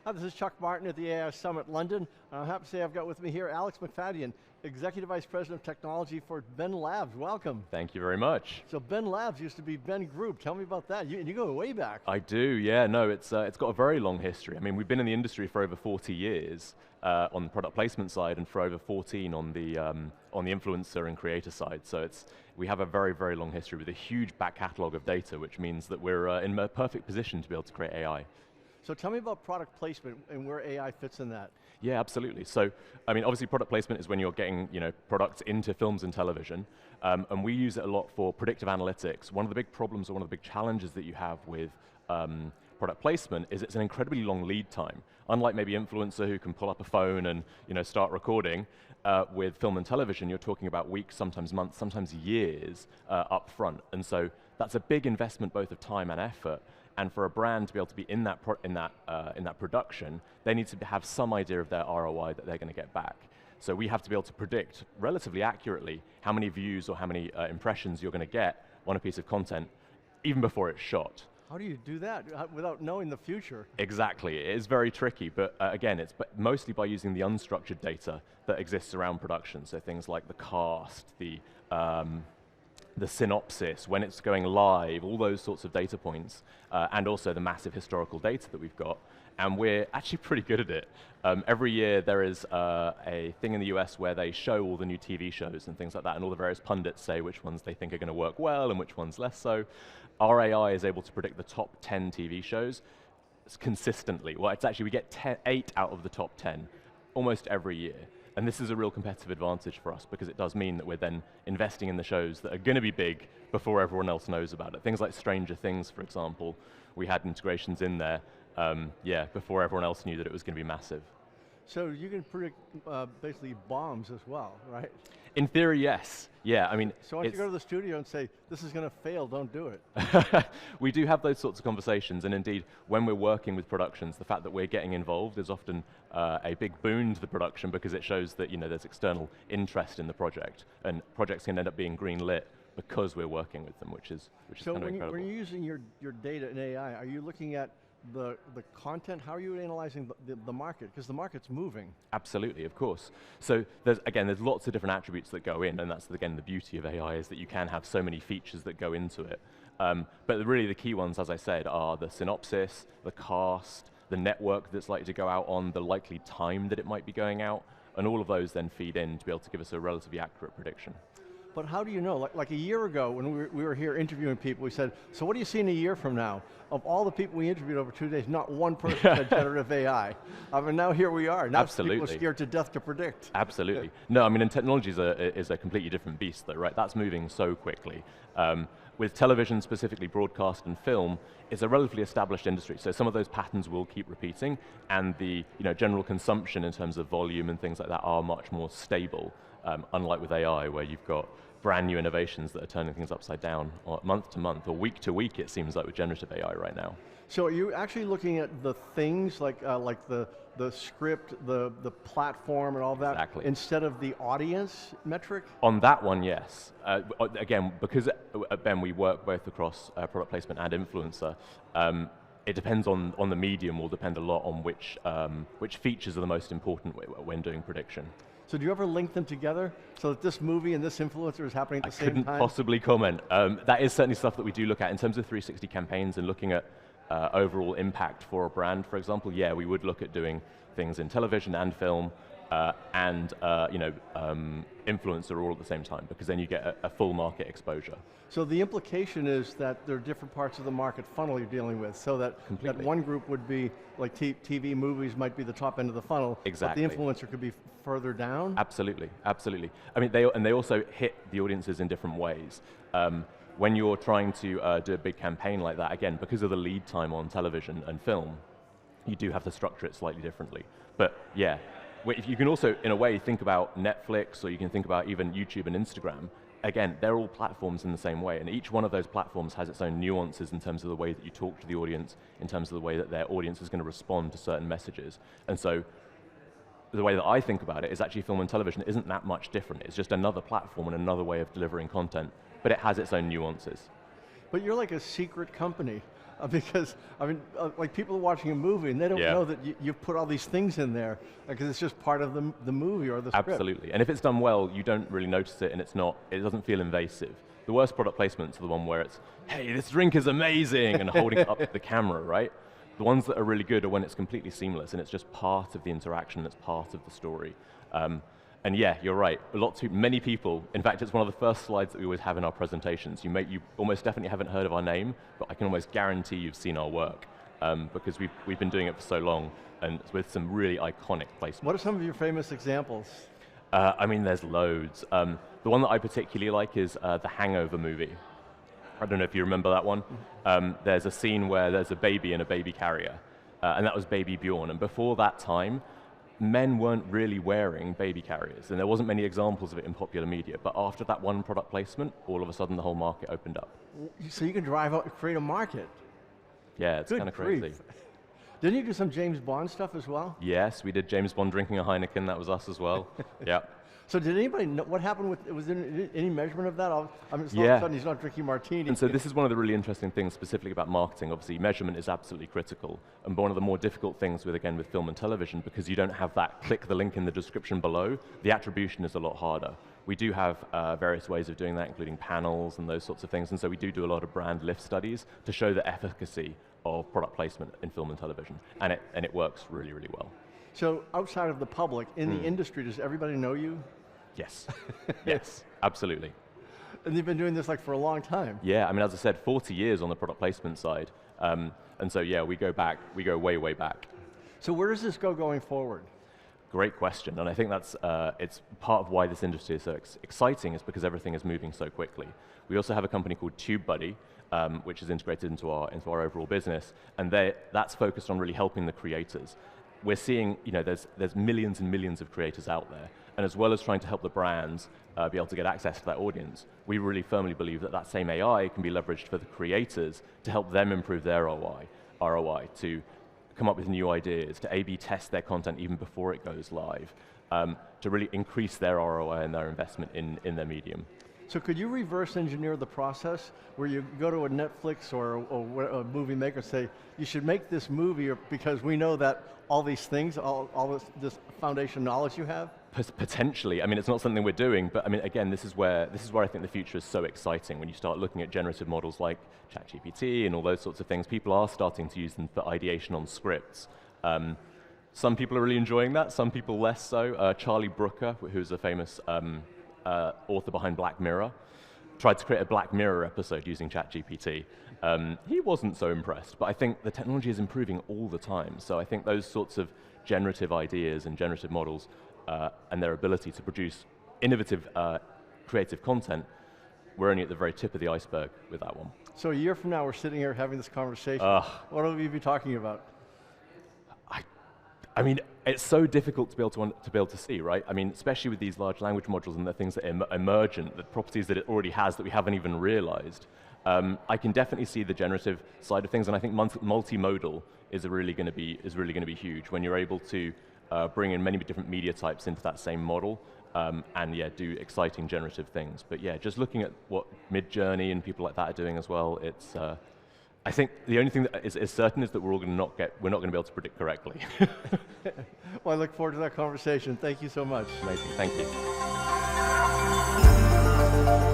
Hi, this is Chuck Martin at the AI Summit London. I'm happy to say I've got with me here Alex McFadyen, Executive Vice President of Technology for BENlabs. Welcome. Thank you very much. So BENlabs used to be Ben Group. Tell me about that. You go way back. I do, yeah. No, it's got a very long history. I mean, we've been in the industry for over 40 years on the product placement side, and for over 14 on the influencer and creator side. So we have a very, very long history with a huge back catalog of data, which means that we're in a perfect position to be able to create AI. So tell me about product placement and where AI fits in that. Yeah, absolutely. So, I mean, obviously product placement is when you're getting products into films and television, and we use it a lot for predictive analytics. One of the big problems or one of the big challenges that you have with product placement is it's an incredibly long lead time. Unlike maybe influencer who can pull up a phone and start recording, with film and television, you're talking about weeks, sometimes months, sometimes years up front. And so that's a big investment both of time and effort. And for a brand to be able to be in that production, they need to have some idea of their ROI that they're going to get back. So we have to be able to predict relatively accurately how many views or how many impressions you're going to get on a piece of content, even before it's shot. How do you do that without knowing the future? Exactly, it is very tricky, but again, it's mostly by using the unstructured data that exists around production. So things like the cast, the synopsis, when it's going live, all those sorts of data points, and also the massive historical data that we've got, and we're actually pretty good at it. Every year there is a thing in the US where they show all the new TV shows and things like that, and all the various pundits say which ones they think are going to work well and which ones less so. Our AI is able to predict the top 10 TV shows consistently. Well, it's actually, we get 8 out of the top 10 almost every year. And this is a real competitive advantage for us because it does mean that we're then investing in the shows that are going to be big before everyone else knows about it. Things like Stranger Things, for example, we had integrations in there, before everyone else knew that it was going to be massive. So you can predict basically bombs as well, right? In theory, yes. Yeah, I mean, so once you go to the studio and say, this is going to fail, don't do it. We do have those sorts of conversations, and indeed, when we're working with productions, the fact that we're getting involved is often a big boon to the production because it shows that there's external interest in the project, and projects can end up being green-lit because we're working with them, which is kind of incredible. So when you're using your data in AI, are you looking at the content? How are you analyzing the market? Because the market's moving. Absolutely, of course. So there's lots of different attributes that go in, and that's again the beauty of AI is that you can have so many features that go into it. But really the key ones, as I said, are the synopsis, the cast, the network that's likely to go out on, the likely time that it might be going out, and all of those then feed in to be able to give us a relatively accurate prediction. But how do you know? Like a year ago when we were here interviewing people, we said, so what do you see in a year from now? Of all the people we interviewed over 2 days, not one person said generative AI. And now here we are. Now people are scared to death to predict. Absolutely. No, I mean, and technology is a completely different beast though, right? That's moving so quickly. With television, specifically broadcast and film, it's a relatively established industry, so some of those patterns will keep repeating, and the general consumption in terms of volume and things like that are much more stable, unlike with AI, where you've got brand new innovations that are turning things upside down month to month, or week to week, it seems like, with generative AI right now. So are you actually looking at the things like the script, the platform and all that, exactly, instead of the audience metric? On that one, yes. Again, because at Ben we work both across product placement and influencer, it depends on the medium, will depend a lot on which features are the most important when doing prediction. So do you ever link them together so that this movie and this influencer is happening at the same time? I couldn't possibly comment. That is certainly stuff that we do look at in terms of 360 campaigns and looking at overall impact for a brand, for example. Yeah, we would look at doing things in television and film and influencer all at the same time, because then you get a full market exposure. So the implication is that there are different parts of the market funnel you're dealing with, so that one group would be, like TV, movies might be the top end of the funnel, exactly, but the influencer could be further down? Absolutely, absolutely. I mean, they also hit the audiences in different ways. When you're trying to do a big campaign like that, again, because of the lead time on television and film, you do have to structure it slightly differently. But yeah, if you can also, in a way, think about Netflix, or you can think about even YouTube and Instagram. Again, they're all platforms in the same way, and each one of those platforms has its own nuances in terms of the way that you talk to the audience, in terms of the way that their audience is going to respond to certain messages. And so the way that I think about it is actually film and television isn't that much different. It's just another platform and another way of delivering content, but it has its own nuances. But you're like a secret company. Because, I mean, like people are watching a movie and they don't know that you've put all these things in there because it's just part of the movie or the script. Absolutely, and if it's done well, you don't really notice it and it doesn't feel invasive. The worst product placements are the one where it's, hey, this drink is amazing, and holding it up to the camera, right? The ones that are really good are when it's completely seamless and it's just part of the interaction, it's part of the story. And yeah, you're right, many people, in fact, it's one of the first slides that we always have in our presentations. You almost definitely haven't heard of our name, but I can almost guarantee you've seen our work because we've been doing it for so long and with some really iconic placements. What are some of your famous examples? I mean, there's loads. The one that I particularly like is the Hangover movie. I don't know if you remember that one. There's a scene where there's a baby in a baby carrier, and that was baby Bjorn. And before that time, men weren't really wearing baby carriers, and there wasn't many examples of it in popular media. But after that one product placement, all of a sudden the whole market opened up. So you can drive out and create a market. Yeah, it's kind of crazy. Didn't you do some James Bond stuff as well? Yes, we did James Bond drinking a Heineken. That was us as well. Yeah. So did anybody know what happened with, was there any measurement of that? I mean, all of a sudden he's not drinking martini. And so this is one of the really interesting things specifically about marketing. Obviously, measurement is absolutely critical. And one of the more difficult things with film and television, because you don't have that click the link in the description below, the attribution is a lot harder. We do have various ways of doing that, including panels and those sorts of things. And so we do a lot of brand lift studies to show the efficacy of product placement in film and television. And it works really, really well. So outside of the public, in the industry, does everybody know you? Yes, yes, absolutely. And you've been doing this like for a long time. Yeah, I mean, as I said, 40 years on the product placement side. And so yeah, we go way, way back. So where does this go going forward? Great question, and I think that's it's part of why this industry is so exciting is because everything is moving so quickly. We also have a company called TubeBuddy, which is integrated into our overall business, and that's focused on really helping the creators. We're seeing, there's millions and millions of creators out there, and as well as trying to help the brands be able to get access to that audience, we really firmly believe that same AI can be leveraged for the creators to help them improve their ROI, to come up with new ideas, to A/B test their content even before it goes live, to really increase their ROI and their investment in their medium. So could you reverse engineer the process where you go to a Netflix or a movie maker and say, you should make this movie because we know that all these things, all this foundation knowledge you have? Potentially. I mean, it's not something we're doing, but I mean, again, this is where I think the future is so exciting. When you start looking at generative models like ChatGPT and all those sorts of things, people are starting to use them for ideation on scripts. Some people are really enjoying that, some people less so. Charlie Brooker, who's a famous author behind Black Mirror, tried to create a Black Mirror episode using ChatGPT. He wasn't so impressed, but I think the technology is improving all the time. So I think those sorts of generative ideas and generative models and their ability to produce innovative, creative content, we're only at the very tip of the iceberg with that one. So a year from now, we're sitting here having this conversation. What will we be talking about? I mean, it's so difficult to be able to see, right? I mean, especially with these large language modules and the things that are emergent, the properties that it already has that we haven't even realized. I can definitely see the generative side of things, and I think multimodal is really going to be huge when you're able to bring in many different media types into that same model, and yeah, do exciting generative things. But yeah, just looking at what Midjourney and people like that are doing as well, it's. I think the only thing that is certain is that we're not going to be able to predict correctly. Well, I look forward to that conversation. Thank you so much. Amazing, thank you.